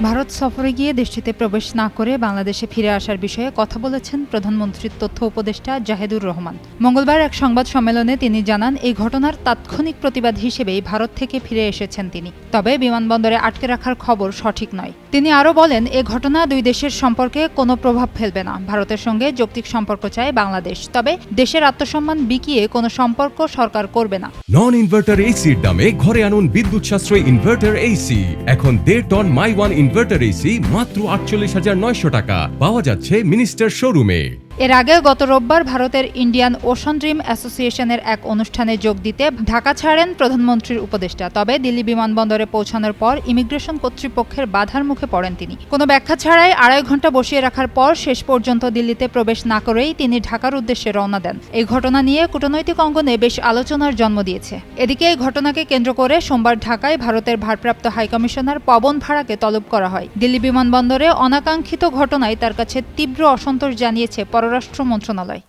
ভারত সফরে গিয়ে দেশটিতে প্রবেশ না করে বাংলাদেশে ফিরে আসার বিষয়ে কথা বলেছেন প্রধানমন্ত্রীর তথ্য উপদেষ্টা জাহেদুর রহমান। মঙ্গলবার এক সংবাদ সম্মেলনে তিনি জানান, এই ঘটনার তাৎক্ষণিক প্রতিবাদ হিসেবেই ভারত থেকে ফিরে এসেছেন তিনি। তবে বিমানবন্দরে আটকে রাখার খবর সঠিক নয়। তিনি আরও বলেন, এ ঘটনা দুই দেশের সম্পর্কে কোনো প্রভাব ফেলবে না। ভারতের সঙ্গে যৌক্তিক সম্পর্ক চায় বাংলাদেশ, তবে দেশের আত্মসম্মান বিকিয়ে কোনো সম্পর্ক সরকার করবে না। নন ইনভার্টার এসির দামে ঘরে আনুন বিদ্যুৎ সাশ্রয়ী ইনভার্টার এসি। এখন 1.5 ton my one inverter AC মাত্র 48,900 টাকা পাওয়া যাচ্ছে মিনিস্টার শোরুমে। এর আগে গত রোববার ভারতের ইন্ডিয়ান ওশান ড্রিম অ্যাসোসিয়েশনের এক অনুষ্ঠানে যোগ দিতে ঢাকা ছাড়েন প্রধানমন্ত্রীর উপদেষ্টা। তবে দিল্লি বিমানবন্দরে পৌঁছানোর পর ইমিগ্রেশন কর্তৃপক্ষের বাধার মুখে পড়েন তিনি। কোনো ব্যাখ্যা ছাড়াই 2.5 ঘন্টা বসিয়ে রাখার পর শেষ পর্যন্ত দিল্লিতে প্রবেশ না করেই তিনি ঢাকার উদ্দেশ্যে রওনা দেন। এই ঘটনা নিয়ে কূটনৈতিক অঙ্গনে বেশ আলোচনার জন্ম দিয়েছে। এদিকে এই ঘটনাকে কেন্দ্র করে সোমবার ঢাকায় ভারতের ভারপ্রাপ্ত হাইকমিশনার পবন ভাড়াকে তলব করা হয়। দিল্লি বিমানবন্দরে অনাকাঙ্ক্ষিত ঘটনায় তার কাছে তীব্র অসন্তোষ জানিয়েছে পররাষ্ট্র মন্ত্রণালয়।